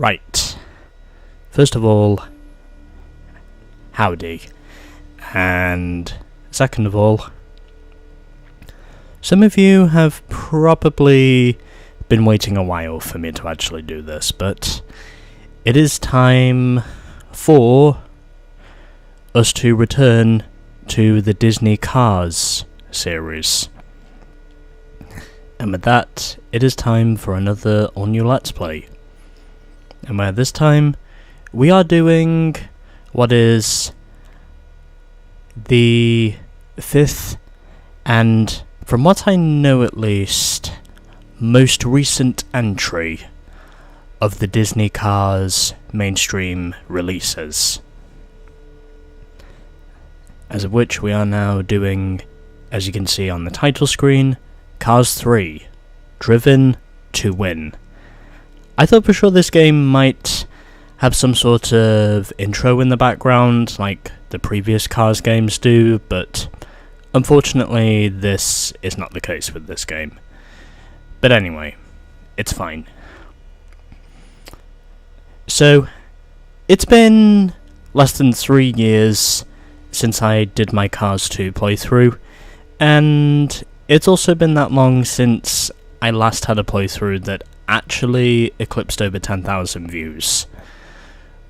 Right. First of all, howdy. And second of all, some of you have probably been waiting a while for me to actually do this, but it is time for us to return to the Disney Cars series. And with that, it is time for another all-new Let's Play. And where this time, we are doing what is the fifth, and from what I know at least, most recent entry of the Disney Cars mainstream releases. As of which we are now doing, as you can see on the title screen, Cars 3, Driven to Win. I thought for sure this game might have some sort of intro in the background, like the previous Cars games do, but unfortunately this is not the case with this game. But anyway, it's fine. So, it's been less than 3 years since I did my Cars 2 playthrough, and it's also been that long since I last had a playthrough that actually eclipsed over 10,000 views.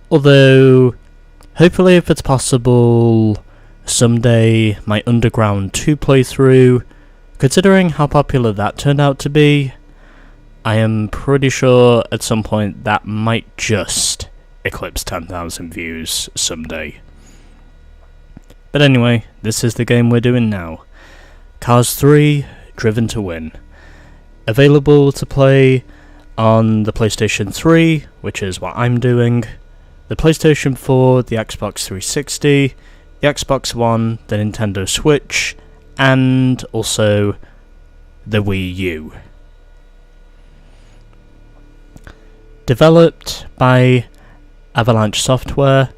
Although, hopefully if it's possible, someday my Underground 2 playthrough, considering how popular that turned out to be, I am pretty sure at some point that might just eclipse 10,000 views someday. But anyway, this is the game we're doing now. Cars 3, Driven to Win. Available to play on the PlayStation 3, which is what I'm doing, the PlayStation 4, the Xbox 360, the Xbox One, the Nintendo Switch, and also the Wii U. Developed by Avalanche Software,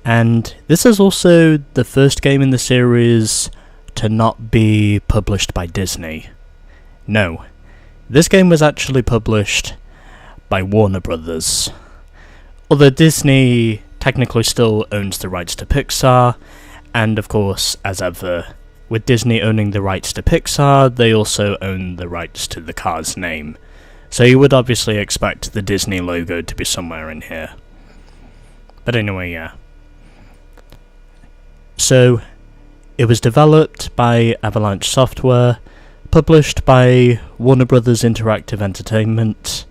and this is also the first game in the series to not be published by Disney. No, this game was actually published by Warner Brothers. Although Disney technically still owns the rights to Pixar, and of course, as ever, with Disney owning the rights to Pixar, they also own the rights to the Cars name. So you would obviously expect the Disney logo to be somewhere in here. But anyway, yeah. So, it was developed by Avalanche Software, published by Warner Brothers Interactive Entertainment.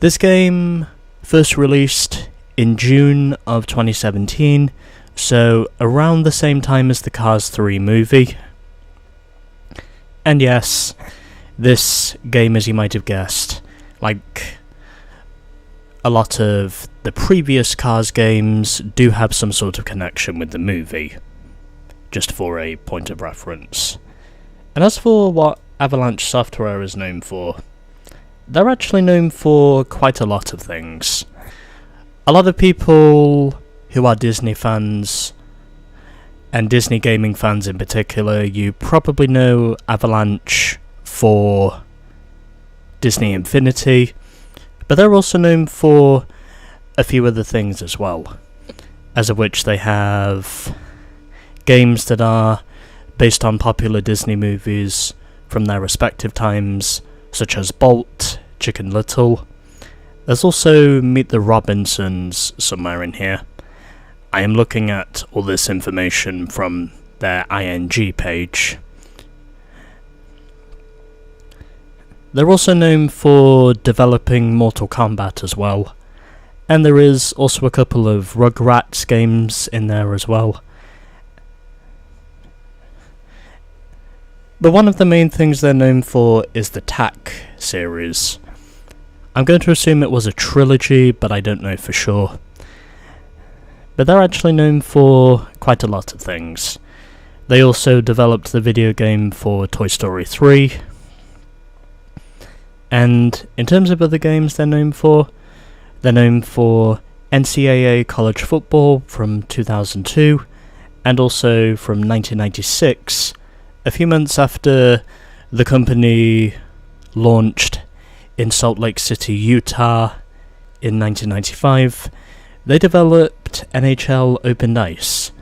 This game first released in June of 2017, so around the same time as the Cars 3 movie. And yes, this game, as you might have guessed, like a lot of the previous Cars games, do have some sort of connection with the movie, just for a point of reference. And as for what Avalanche Software is known for, they're actually known for quite a lot of things. A lot of people who are Disney fans, and Disney gaming fans in particular, you probably know Avalanche for Disney Infinity, but they're also known for a few other things as well, as of which they have games that are based on popular Disney movies from their respective times, such as Bolt, Chicken Little. There's also Meet the Robinsons somewhere in here. I am looking at all this information from their ING page. They're also known for developing Mortal Kombat as well, and there is also a couple of Rugrats games in there as well. But one of the main things they're known for is the TAC series. I'm going to assume it was a trilogy, but I don't know for sure. But they're actually known for quite a lot of things. They also developed the video game for Toy Story 3. And in terms of other games they're known for NCAA College Football from 2002, and also from 1996, a few months after the company launched in Salt Lake City, Utah, in 1995, they developed NHL Open Ice,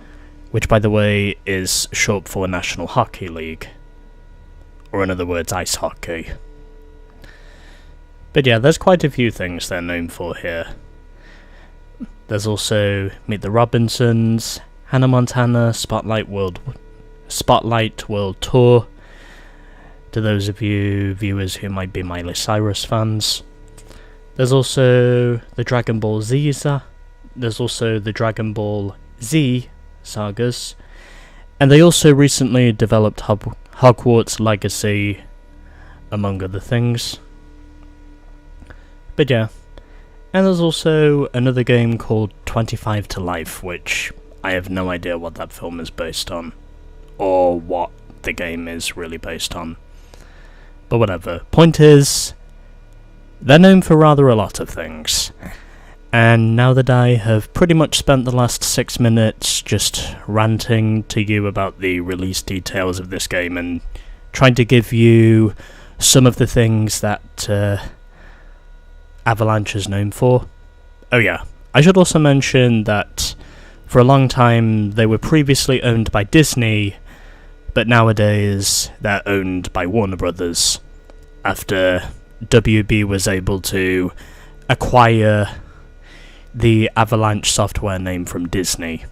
which by the way is short for National Hockey League, or in other words, ice hockey. But yeah, there's quite a few things they're known for here. There's also Meet the Robinsons, Hannah Montana, Spotlight World Tour, to those of you viewers who might be Miley Cyrus fans. There's also the Dragon Ball Z sagas, and they also recently developed Hogwarts Legacy, among other things. But yeah, and there's also another game called 25 to Life, which I have no idea what that film is based on, or what the game is really based on. But whatever. Point is, they're known for rather a lot of things. And now that I have pretty much spent the last 6 minutes just ranting to you about the release details of this game and trying to give you some of the things that Avalanche is known for. Oh yeah, I should also mention that for a long time they were previously owned by Disney, but nowadays they're owned by Warner Brothers, after WB was able to acquire the Avalanche software name from Disney,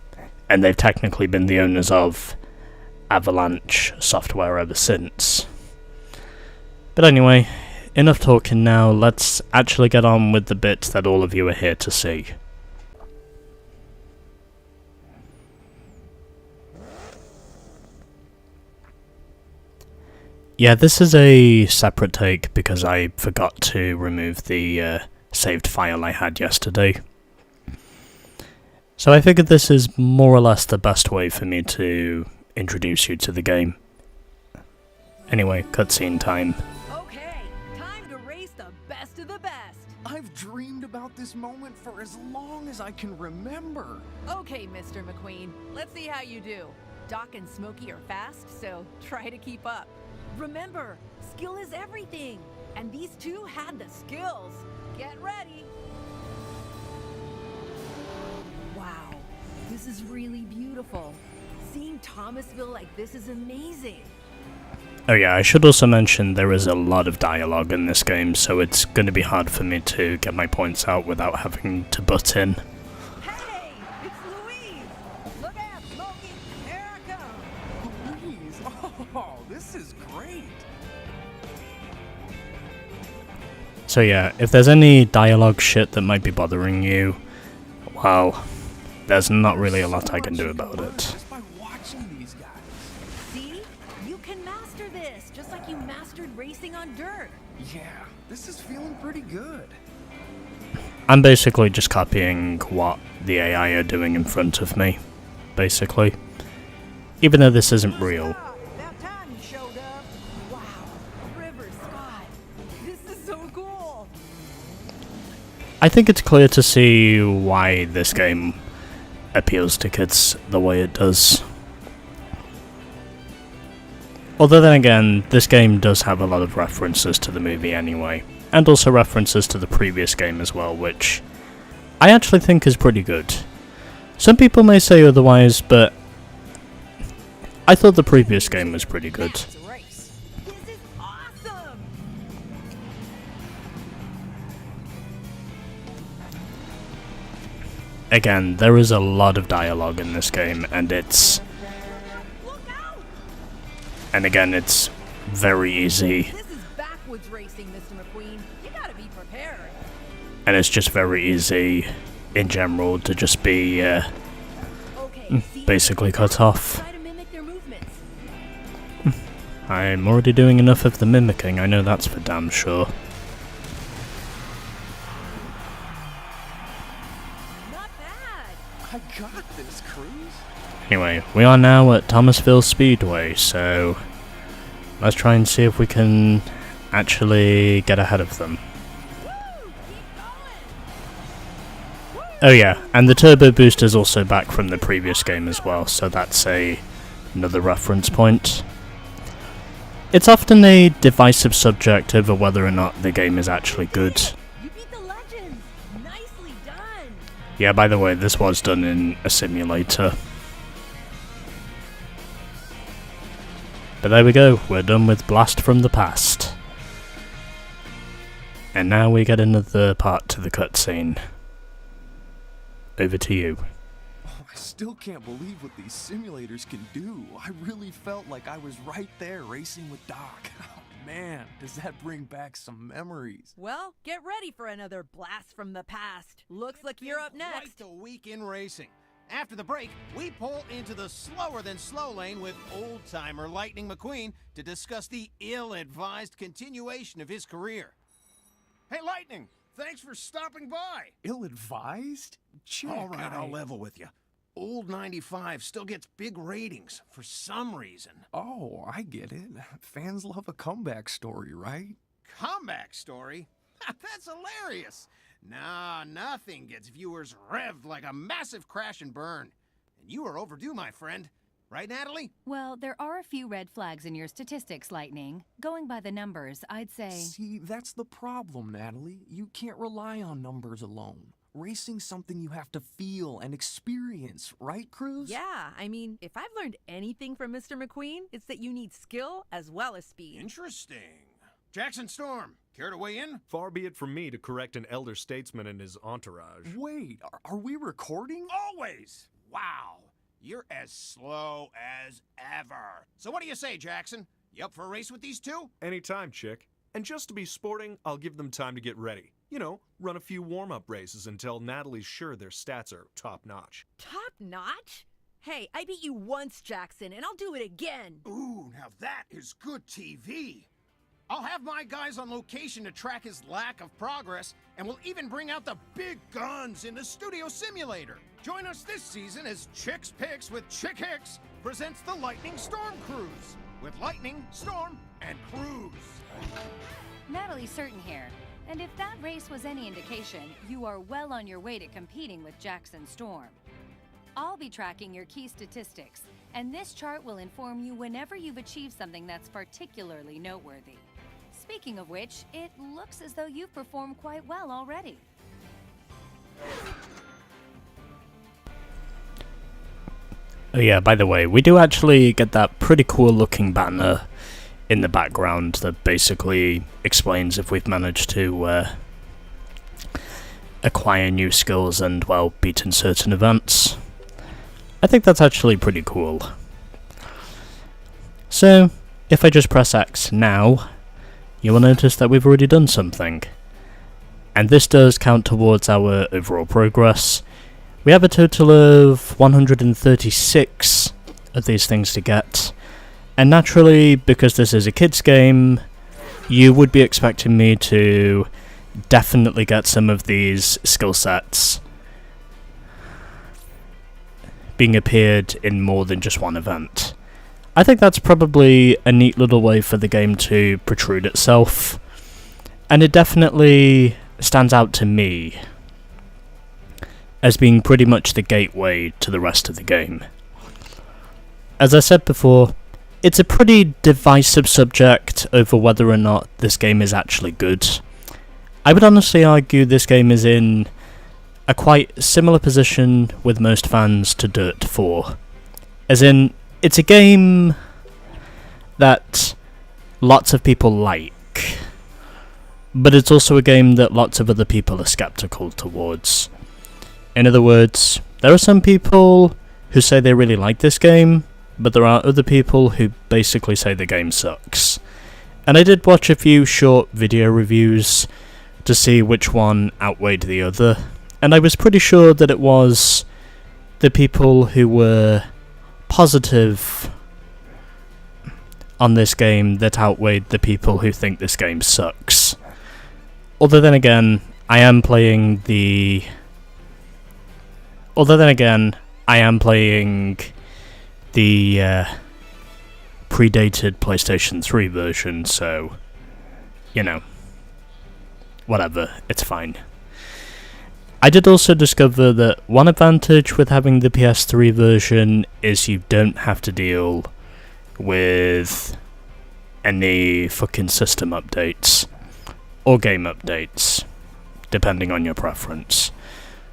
and they've technically been the owners of Avalanche software ever since. But anyway, enough talking now, let's actually get on with the bit that all of you are here to see. Yeah, this is a separate take because I forgot to remove the saved file I had yesterday. So I figured this is more or less the best way for me to introduce you to the game. Anyway, cutscene time. Okay, time to race the best of the best. I've dreamed about this moment for as long as I can remember. Okay, Mr. McQueen, let's see how you do. Doc and Smokey are fast, so try to keep up. Remember, skill is everything, and these two had the skills. Get ready. Wow, this is really beautiful. Seeing Thomasville like this is amazing. Oh yeah, I should also mention there is a lot of dialogue in this game, so it's going to be hard for me to get my points out without having to butt in. Hey, it's Louise! Look out, Smokey! Here I come! Louise, oh, this is great. So yeah, if there's any dialogue shit that might be bothering you, well, there's not really a lot I can do about it. Just by watching these guys. See? You can master this, just like you mastered racing on dirt. Yeah, this is feeling pretty good. I'm basically just copying what the AI are doing in front of me, basically. Even though this isn't real. About time you showed up. Wow, River Scott. This is so cool. I think it's clear to see why this game appeals to kids the way it does. Although then again, this game does have a lot of references to the movie anyway, and also references to the previous game as well, which I actually think is pretty good. Some people may say otherwise, but I thought the previous game was pretty good. Max race. This is awesome. Again, there is a lot of dialogue in this game, and it's... Look out! And again, it's very easy, This is backwoods racing, Mr. McQueen. You gotta be prepared. and it's just very easy, in general, to just be, Okay, see? basically cut off. Try to mimic their movements. I'm already doing enough of the mimicking, I know that's for damn sure. Not bad. I got this, Cruz. Anyway, we are now at Thomasville Speedway, so let's try and see if we can actually get ahead of them. Woo! Keep going. Oh yeah, and the turbo boost is also back from the previous game as well, so that's another reference point. It's often a divisive subject over whether or not the game is actually good. You beat the legends. Nice Nicely done. Yeah, by the way, this was done in a simulator. But there we go, we're done with Blast from the Past. And now we get another part to the cutscene. Over to you. I still can't believe what these simulators can do. I really felt like I was right there racing with Doc. Oh, man, does that bring back some memories. Well, get ready for another blast from the past. Looks like you're up next. Quite a week in racing. After the break, we pull into the slower than slow lane with old-timer Lightning McQueen to discuss the ill-advised continuation of his career. Hey, Lightning, thanks for stopping by. Ill-advised? Chick, All right, I'll level with you. Old 95 still gets big ratings for some reason. Oh, I get it. Fans love a comeback story, right? Comeback story? That's hilarious. Nah, nothing gets viewers revved like a massive crash and burn. And you are overdue, my friend. Right, Natalie? Well, there are a few red flags in your statistics, Lightning. Going by the numbers, I'd say... See, that's the problem, Natalie. You can't rely on numbers alone. Racing's something you have to feel and experience, right, Cruz? Yeah, I mean, if I've learned anything from Mr. McQueen, it's that you need skill as well as speed. Interesting. Jackson Storm, care to weigh in? Far be it from me to correct an elder statesman and his entourage. Wait, are we recording? Always! Wow, you're as slow as ever. So what do you say, Jackson? You up for a race with these two? Anytime, chick. And just to be sporting, I'll give them time to get ready. You know, run a few warm-up races until Natalie's sure their stats are top-notch. Top notch? Hey, I beat you once, Jackson, and I'll do it again. Ooh, now that is good TV. I'll have my guys on location to track his lack of progress, and we'll even bring out the big guns in the Studio Simulator. Join us this season as Chick's Picks with Chick Hicks presents the Lightning Storm Cruise, with Lightning, Storm, and Cruise. Natalie Certain here. And if that race was any indication, you are well on your way to competing with Jackson Storm. I'll be tracking your key statistics, and this chart will inform you whenever you've achieved something that's particularly noteworthy. Speaking of which, it looks as though you've performed quite well already. Oh yeah, by the way, we do actually get that pretty cool looking banner in the background that basically explains if we've managed to acquire new skills and, well, beaten certain events. I think that's actually pretty cool. So, if I just press X now, you will notice that we've already done something. And this does count towards our overall progress. We have a total of 136 of these things to get. And naturally, because this is a kids game, you would be expecting me to definitely get some of these skill sets being appeared in more than just one event. I think that's probably a neat little way for the game to protrude itself, and it definitely stands out to me as being pretty much the gateway to the rest of the game. As I said before, it's a pretty divisive subject over whether or not this game is actually good. I would honestly argue this game is in a quite similar position with most fans to Dirt 4. As in, it's a game that lots of people like, but it's also a game that lots of other people are skeptical towards. In other words, there are some people who say they really like this game, but there are other people who basically say the game sucks. And I did watch a few short video reviews to see which one outweighed the other, and I was pretty sure that it was the people who were positive on this game that outweighed the people who think this game sucks. Although then again, I am playing the predated PlayStation 3 version, so, you know, whatever, it's fine. I did also discover that one advantage with having the PS3 version is you don't have to deal with any fucking system updates, or game updates, depending on your preference.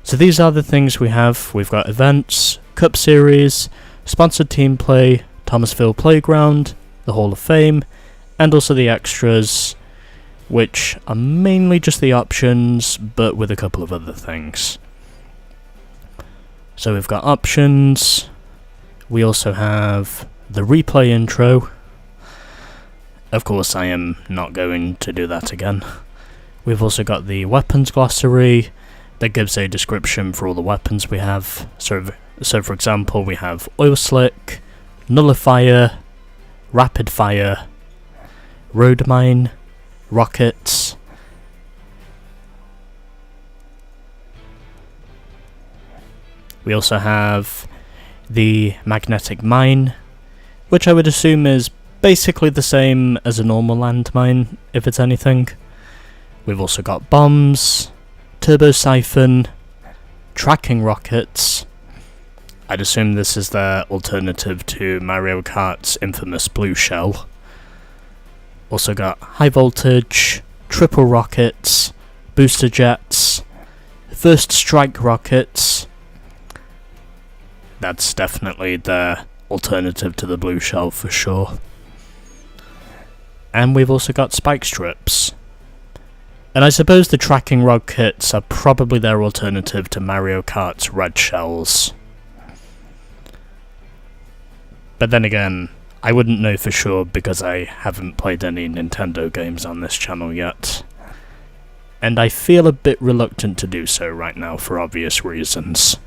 So these are the things we have. We've got events, Cup Series, sponsored team play, Thomasville Playground, the Hall of Fame, and also the extras, which are mainly just the options, but with a couple of other things. So we've got options, we also have the replay intro. Of course I am not going to do that again. We've also got the weapons glossary that gives a description for all the weapons we have. So for example, we have Oil Slick, Nullifier, Rapid Fire, Road Mine, Rockets, we also have the Magnetic Mine, which I would assume is basically the same as a normal landmine, if it's anything. We've also got bombs, Turbo Siphon, Tracking Rockets. I'd assume this is their alternative to Mario Kart's infamous Blue Shell. Also got High Voltage, Triple Rockets, Booster Jets, First Strike Rockets. That's definitely their alternative to the Blue Shell for sure. And we've also got Spike Strips. And I suppose the Tracking Rockets are probably their alternative to Mario Kart's Red Shells. But then again, I wouldn't know for sure because I haven't played any Nintendo games on this channel yet. And I feel a bit reluctant to do so right now for obvious reasons.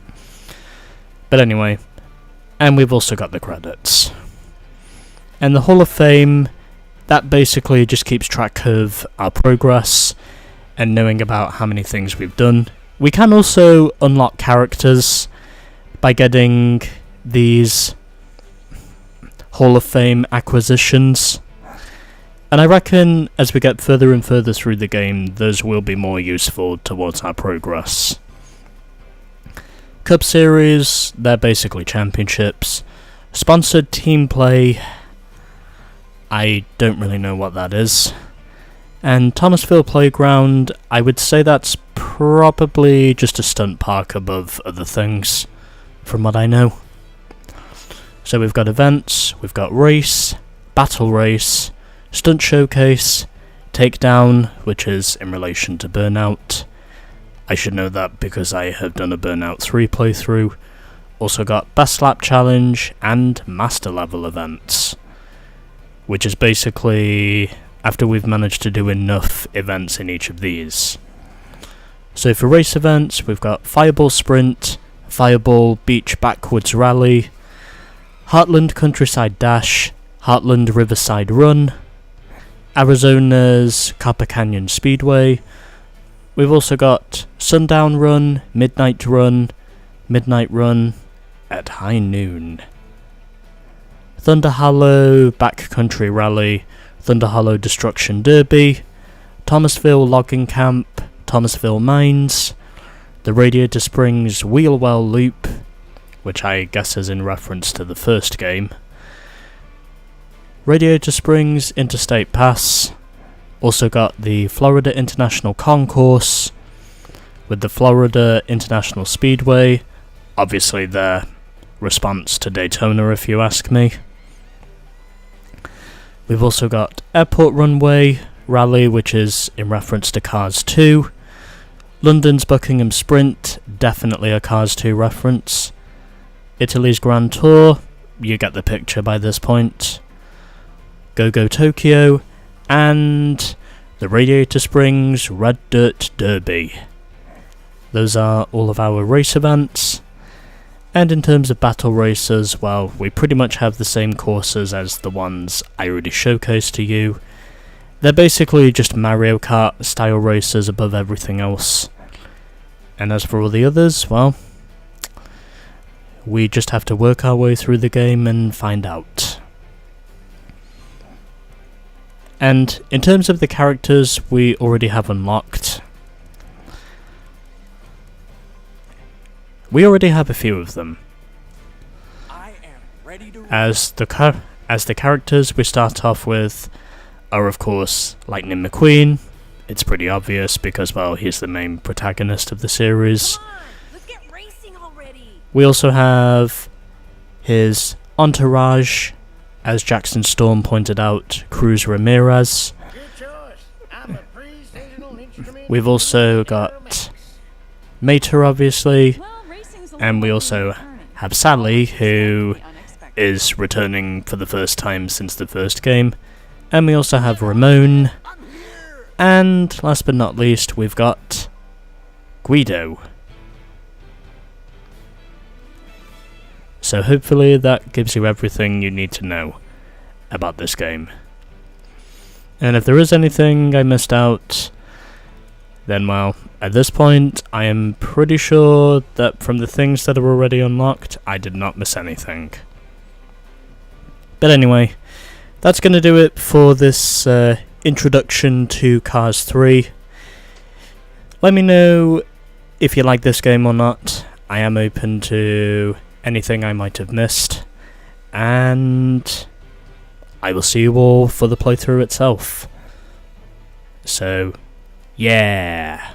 But anyway, and we've also got the credits. And the Hall of Fame, that basically just keeps track of our progress and knowing about how many things we've done. We can also unlock characters by getting these Hall of Fame acquisitions. And I reckon as we get further and further through the game, those will be more useful towards our progress. Cup Series, they're basically championships. Sponsored team play, I don't really know what that is. And Thomasville Playground, I would say that's probably just a stunt park above other things, from what I know. So we've got events, we've got race, battle race, stunt showcase, takedown, which is in relation to Burnout. I should know that because I have done a Burnout 3 playthrough. Also got Best Lap Challenge and Master Level events, which is basically after we've managed to do enough events in each of these. So for race events, we've got Fireball Sprint, Fireball Beach Backwards Rally, Heartland Countryside Dash, Heartland Riverside Run, Arizona's Copper Canyon Speedway. We've also got Sundown Run, Midnight Run at high noon, Thunder Hollow Backcountry Rally, Thunder Hollow Destruction Derby, Thomasville Logging Camp, Thomasville Mines, the Radiator Springs Wheelwell Loop, which I guess is in reference to the first game, Radiator Springs Interstate Pass. Also got the Florida International Concourse with the Florida International Speedway, obviously their response to Daytona if you ask me. We've also got Airport Runway Rally, which is in reference to Cars 2. London's Buckingham Sprint, definitely a Cars 2 reference. Italy's Grand Tour, you get the picture by this point. Go Go Tokyo, and the Radiator Springs Red Dirt Derby. Those are all of our race events. And in terms of battle races, well, we pretty much have the same courses as the ones I already showcased to you. They're basically just Mario Kart style races above everything else. And as for all the others, well, we just have to work our way through the game and find out. And in terms of the characters we already have unlocked, we already have a few of them. As the characters we start off with are of course Lightning McQueen. It's pretty obvious because, well, he's the main protagonist of the series. We also have his entourage, as Jackson Storm pointed out, Cruz Ramirez. We've also got Mater, obviously, and we also have Sally, who is returning for the first time since the first game, and we also have Ramon, and last but not least, we've got Guido. So hopefully that gives you everything you need to know about this game. And if there is anything I missed out, then well, at this point I am pretty sure that from the things that are already unlocked, I did not miss anything. But anyway, that's going to do it for this introduction to Cars 3. Let me know if you like this game or not. I am open to anything I might have missed, and I will see you all for the playthrough itself. So, yeah.